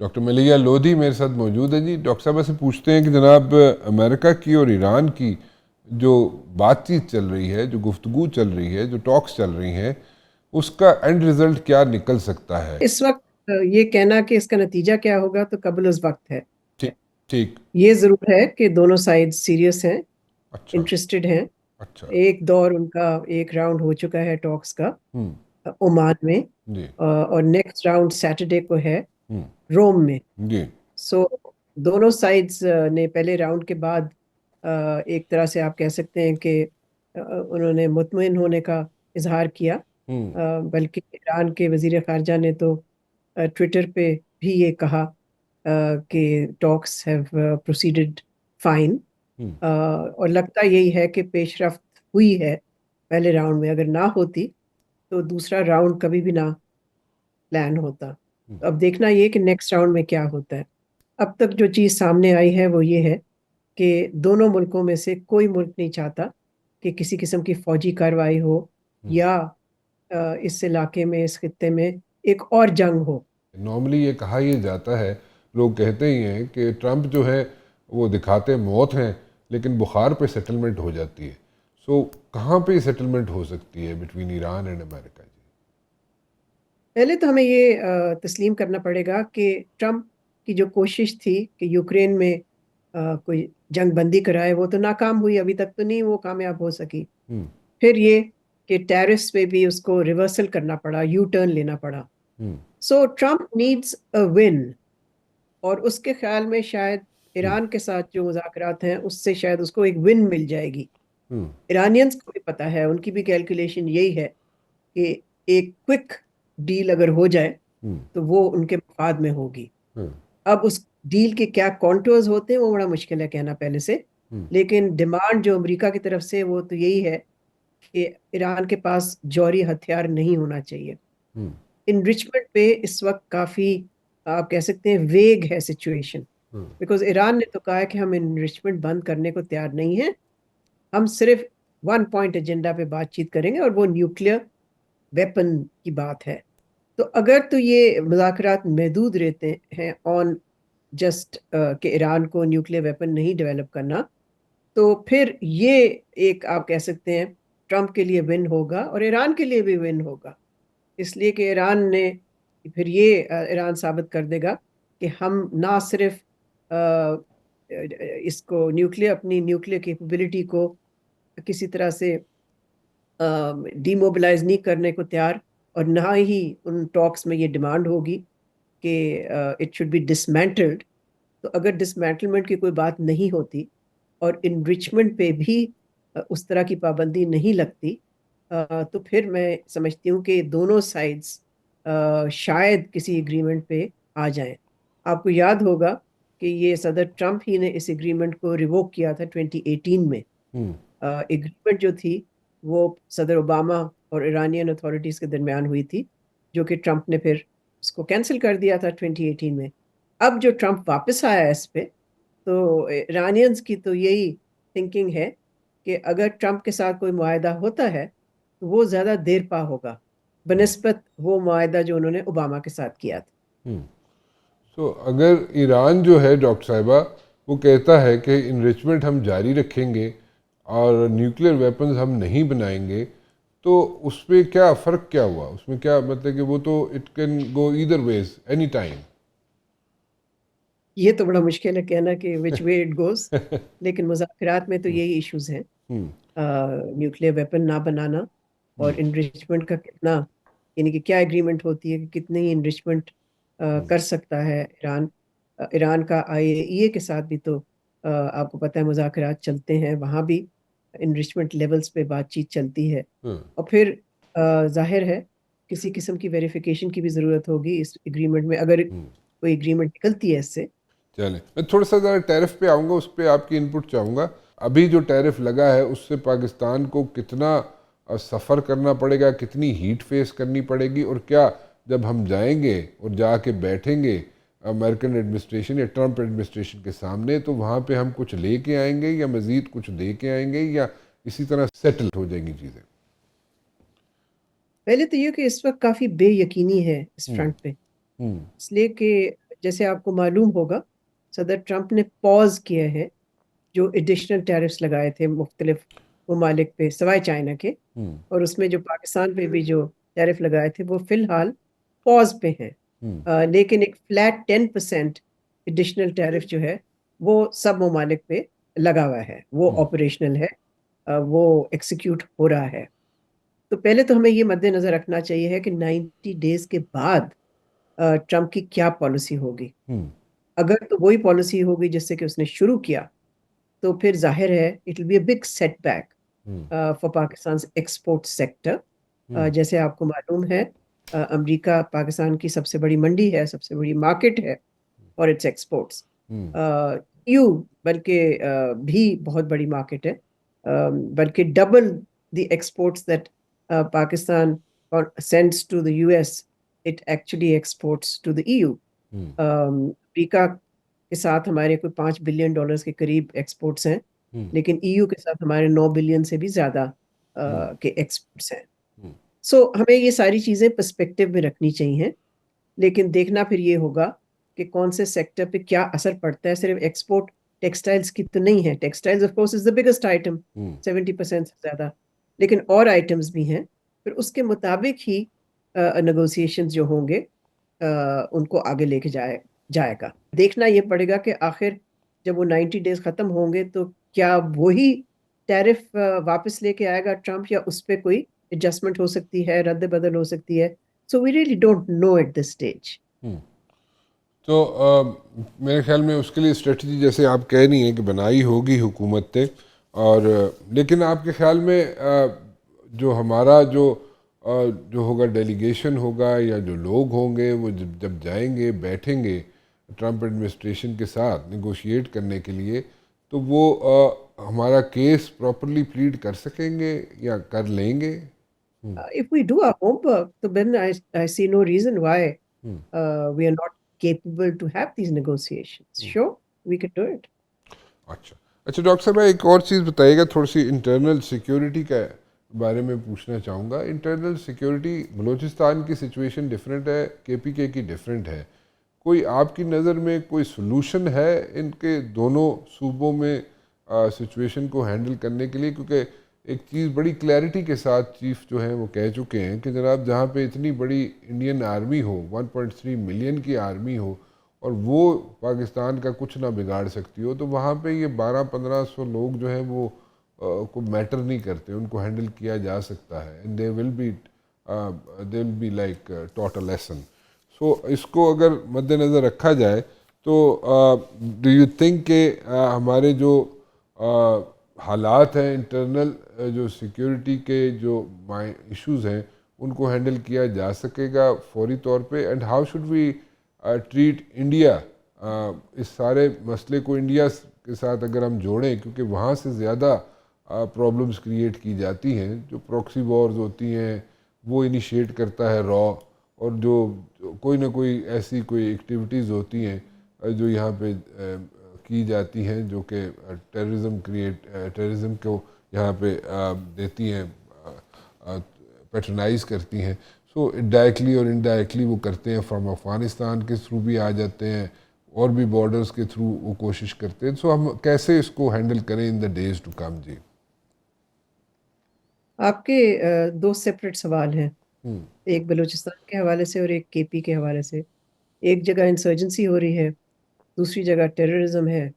Doctor Maleeha Lodhi میرے ساتھ موجود ہے. جی ڈاکٹر صاحب سے پوچھتے ہیں کہ جناب امریکہ کی اور ایران کی جو بات چیت چل رہی ہے, جو گفتگو چل رہی ہے, جو ٹاکس چل رہی ہیں, اس کا اینڈ رزلٹ کیا نکل سکتا ہے؟ اس وقت یہ کہنا کہ اس کا نتیجہ کیا ہوگا تو قبل از وقت ہے. ٹھیک ٹھیک. یہ ضرور ہے کہ دونوں سائڈ سیریس ہیں, اچھا انٹرسٹڈ ہیں. اچھا. ایک دور ان کا ایک راؤنڈ ہو چکا ہے ٹاکس کا ہوں. عمان میں, جی. اور نیکسٹ راؤنڈ سیٹرڈے کو ہے ہوں. روم میں. جی. سو دونوں سائڈز نے پہلے راؤنڈ کے بعد ایک طرح سے آپ کہہ سکتے ہیں کہ انہوں نے مطمئن ہونے کا اظہار کیا. ہوں. بلکہ ایران کے وزیر خارجہ نے تو ٹویٹر پہ بھی یہ کہا کہ ٹاکس ہیو پروسیڈڈ فائن, ہوں. اور لگتا یہی ہے کہ پیش رفت ہوئی ہے پہلے راؤنڈ میں. اگر نہ ہوتی تو دوسرا راؤنڈ کبھی بھی نہ پلان ہوتا. اب دیکھنا یہ کہ نیکسٹ راؤنڈ میں کیا ہوتا ہے. اب تک جو چیز سامنے آئی ہے وہ یہ ہے کہ دونوں ملکوں میں سے کوئی ملک نہیں چاہتا کہ کسی قسم کی فوجی کارروائی ہو یا اس علاقے میں, اس خطے میں ایک اور جنگ ہو. نارملی یہ کہا یہ جاتا ہے, لوگ کہتے ہی ہیں کہ ٹرمپ جو ہے وہ دکھاتے موت ہیں لیکن بخار پہ سیٹلمنٹ ہو جاتی ہے. سو کہاں پہ سیٹلمنٹ ہو سکتی ہے بٹوین ایران اینڈ امریکہ؟ جی پہلے تو ہمیں یہ تسلیم کرنا پڑے گا کہ ٹرمپ کی جو کوشش تھی کہ یوکرین میں کوئی جنگ بندی کرائے, وہ تو ناکام ہوئی, ابھی تک تو نہیں وہ کامیاب ہو سکی. پھر یہ کہ ٹیرفس پہ بھی اس کو ریورسل کرنا پڑا, یو ٹرن لینا پڑا. سو ٹرمپ نیڈز اے ون, اور اس کے خیال میں شاید ایران کے ساتھ جو مذاکرات ہیں اس سے شاید اس کو ایک ون مل جائے گی. ایرانینز کو بھی پتا ہے, ان کی بھی کیلکولیشن یہی ہے کہ ایک کوئک ڈیل اگر ہو جائے تو وہ ان کے مفاد میں ہوگی. اب اس ڈیل کے کیا کانٹورز ہوتے ہیں وہ بڑا مشکل ہے کہنا پہلے سے, لیکن ڈیمانڈ جو امریکہ کی طرف سے وہ تو یہی ہے کہ ایران کے پاس جوہری ہتھیار نہیں ہونا چاہیے. انرچمنٹ پہ اس وقت کافی آپ کہہ سکتے ہیں ویگ ہے سچویشن, بیکاز ایران نے تو کہا ہے کہ ہم انرچمنٹ بند کرنے کو تیار نہیں ہیں, ہم صرف ون پوائنٹ ایجنڈا پہ بات چیت کریں گے اور وہ نیوکلیر ویپن کی بات ہے. تو اگر تو یہ مذاکرات محدود رہتے ہیں آن جسٹ کہ ایران کو نیوکلیر ویپن نہیں ڈیولپ کرنا, تو پھر یہ ایک آپ کہہ سکتے ہیں ٹرمپ کے لیے ون ہوگا اور ایران کے لیے بھی ون ہوگا, اس لیے کہ ایران نے پھر یہ ایران ثابت کر دے گا کہ ہم نہ صرف اس کو اپنی نیوکلیر کیپیبلٹی کو کسی طرح سے ڈی موبلائز نہیں کرنے کو تیار, اور نہ ہی ان ٹاکس میں یہ ڈیمانڈ ہوگی کہ اٹ شوڈ بی ڈسمینٹلڈ. تو اگر ڈسمینٹلمنٹ کی کوئی بات نہیں ہوتی اور انریچمنٹ پہ بھی اس طرح کی پابندی نہیں لگتی, تو پھر میں سمجھتی ہوں کہ دونوں سائڈز شاید کسی ایگریمنٹ پہ آ جائیں. آپ کو یاد ہوگا کہ یہ صدر ٹرمپ ہی نے اس ایگریمنٹ کو ریووک کیا تھا 2018 میں. ایگریمنٹ جو تھی وہ صدر اوباما اور ایرانین اتھارٹیز کے درمیان ہوئی تھی, جو کہ ٹرمپ نے پھر اس کو کینسل کر دیا تھا 2018 میں. اب جو ٹرمپ واپس آیا ہے اس پہ, تو ایرانینز کی تو یہی تھنکنگ ہے کہ اگر ٹرمپ کے ساتھ کوئی معاہدہ ہوتا ہے تو وہ زیادہ دیر پا ہوگا بنسبت وہ معاہدہ جو انہوں نے اوباما کے ساتھ کیا تھا. سو اگر ایران جو ہے ڈاکٹر صاحبہ وہ کہتا ہے کہ انریچمنٹ ہم جاری رکھیں گے اور نیوکلیر ویپنز ہم نہیں بنائیں گے, تو اس پہ کیا فرق کیا ہوا؟ اس میں کیا مطلب کہ وہ تو it can go either ways any time. یہ تو بڑا مشکل ہے کہنا کہ وچ وے اٹ گوز, لیکن مذاکرات میں تو یہی ایشوز ہیں, نیوکلیر ویپن نہ بنانا اور انریچمنٹ کا کتنا, یعنی کہ کیا ایگریمنٹ ہوتی ہے کہ کتنی انریچمنٹ کر سکتا ہے ایران. ایران کا IAEA کے ساتھ بھی تو آپ کو پتہ ہے مذاکرات چلتے ہیں, وہاں بھی انریچمنٹ لیولز پہ بات چیت چلتی ہے, اور پھر ظاہر ہے کسی قسم کی ویریفیکیشن کی بھی ضرورت ہوگی اس ایگریمنٹ میں, اگر کوئی ایگریمنٹ نکلتی ہے اس سے. چلیں میں تھوڑا سا ذرا ٹیرف پہ آؤں گا, اس پہ آپ کی انپٹ چاہوں گا. ابھی جو ٹیرف لگا ہے اس سے پاکستان کو کتنا سفر کرنا پڑے گا, کتنی ہیٹ فیس کرنی پڑے گی, اور کیا جب ہم جائیں گے اور جا کے بیٹھیں گے امریکن ایڈمنسٹریشن یا ٹرمپ ایڈمنسٹریشن کے سامنے, تو وہاں پہ ہم کچھ لے کے آئیں گے یا مزید کچھ دے کے آئیں گے, یا اسی طرح سیٹل ہو جائیں گی چیزیں؟ پہلے تو یہ کہ اس وقت کافی بے یقینی ہے اس فرنٹ پہ, اس لیے کہ جیسے آپ کو معلوم ہوگا صدر ٹرمپ نے پاز کیے ہیں جو ایڈیشنل ٹیرفس لگائے تھے مختلف ممالک پہ سوائے چائنا کے، اور اس میں جو پاکستان پہ بھی جو ٹیرف لگائے تھے وہ فی الحال پاز پہ ہیں، لیکن ایک فلیٹ 10% ایڈیشنل ٹیرف جو ہے وہ سب ممالک پہ لگا ہوا ہے، وہ آپریشنل ہے، وہ ایکسیکیوٹ ہو رہا ہے. تو پہلے تو ہمیں یہ مد نظر رکھنا چاہیے ہے کہ 90 ڈیز کے بعد ٹرمپ کی کیا پالیسی ہوگی. اگر تو وہی پالیسی ہوگی جس سے کہ اس نے شروع کیا تو پھر ظاہر ہے it will be a big setback for Pakistan export sector. جیسے آپ کو معلوم ہے امریکہ پاکستان کی سب سے بڑی منڈی ہے، سب سے بڑی مارکیٹ ہے اور اٹس ایکسپورٹس. یو بلکہ بھی بہت بڑی مارکیٹ ہے، بلکہ double the exports that Pakistan sends to the U S, it actually exports to the E U. امریکہ کے ساتھ ہمارے کوئی $5 بلین کے قریب ایکسپورٹس ہیں، لیکن ای یو کے ساتھ ہمارے 9 بلین سے بھی زیادہ کے ایکسپورٹس ہیں. سو ہمیں یہ ساری چیزیں پرسپیکٹو میں رکھنی چاہیے، لیکن دیکھنا پھر یہ ہوگا کہ کون سے سیکٹر پہ کیا اثر پڑتا ہے. صرف ایکسپورٹ ٹیکسٹائلز کی تو نہیں ہے، textiles of course is the biggest item 70% سے زیادہ، لیکن اور آئٹمز بھی ہیں. پھر اس کے مطابق ہی نیگوسیشنز جو ہوں گے ان کو آگے لے کے جائے گا. دیکھنا یہ پڑے گا کہ آخر جب وہ 90 ڈیز ختم ہوں گے تو کیا وہی ٹیرف واپس لے کے آئے گا ٹرمپ، یا اس پہ کوئی ایڈجسٹمنٹ ہو سکتی ہے، رد بدل ہو سکتی ہے. So we really don't know at this stage. تو میرے خیال میں اس کے لیے اسٹریٹجی جیسے آپ کہہ رہی ہیں کہ بنائی ہوگی حکومت نے، اور لیکن آپ کے خیال میں جو ہمارا جو ہوگا ڈیلیگیشن ہوگا یا جو لوگ ہوں گے وہ جب جائیں گے بیٹھیں گے ٹرمپ ایڈمنسٹریشن کے ساتھ نیگوشیٹ کرنے کے لیے، تو وہ ہمارا کیس پراپرلی پلیڈ کر سکیں گے یا کر لیں گے؟ If we do our homework, then I see no reason why we are not capable to have these negotiations. Sure, we can do it. اچھا ڈاکٹر صاحب ایک اور چیز بتائیے گا، تھوڑی سی انٹرنل سیکیورٹی کے بارے میں پوچھنا چاہوں گا. انٹرنل سیکیورٹی بلوچستان کی سچویشن ڈیفرنٹ ہے، KPK کی ڈیفرنٹ ہے. کوئی آپ کی نظر میں کوئی سلوشن ہے ان کے دونوں صوبوں میں سچویشن کو ہینڈل کرنے کے لیے؟ کیونکہ ایک چیز بڑی کلیئرٹی کے ساتھ چیف جو ہیں وہ کہہ چکے ہیں کہ جناب جہاں پہ اتنی بڑی انڈین آرمی ہو، 1.3 ملین کی آرمی ہو، اور وہ پاکستان کا کچھ نہ بگاڑ سکتی ہو، تو وہاں پہ یہ 1200-1500 لوگ جو ہیں وہ کو میٹر نہیں کرتے، ان کو ہینڈل کیا جا سکتا ہے. and they will be like taught a lesson. سو اس کو اگر مد نظر رکھا جائے تو ڈو یو تھنک کہ ہمارے جو حالات ہیں انٹرنل جو سیکیورٹی کے جو ایشوز ہیں ان کو ہینڈل کیا جا سکے گا فوری طور پہ؟ And how should we treat India اس سارے مسئلے کو انڈیا کے ساتھ اگر ہم جوڑیں، کیونکہ وہاں سے زیادہ پرابلمز کریٹ کی جاتی ہیں. جو پروکسی وارز ہوتی ہیں وہ انیشیٹ کرتا ہے را، اور جو کوئی نہ کوئی ایسی کوئی ایکٹیویٹیز ہوتی ہیں جو یہاں پہ کی جاتی ہیں جو کہ ٹیررزم کو یہاں پہ دیتی ہیں، پیٹرنائز کرتی ہیں. سو ڈائریکٹلی اور انڈائریکٹلی وہ کرتے ہیں، فرام افغانستان کے تھرو بھی آ جاتے ہیں اور بھی بارڈرز کے تھرو وہ کوشش کرتے ہیں. سو ہم کیسے اس کو ہینڈل کریں ان دا ڈیز ٹو کم؟ جی آپ کے دو سیپریٹ سوال ہیں، ایک بلوچستان کے حوالے سے اور ایک KP کے حوالے سے. ایک جگہ انسرجنسی ہو رہی ہے، دوسری جگہ ٹیررزم ہے.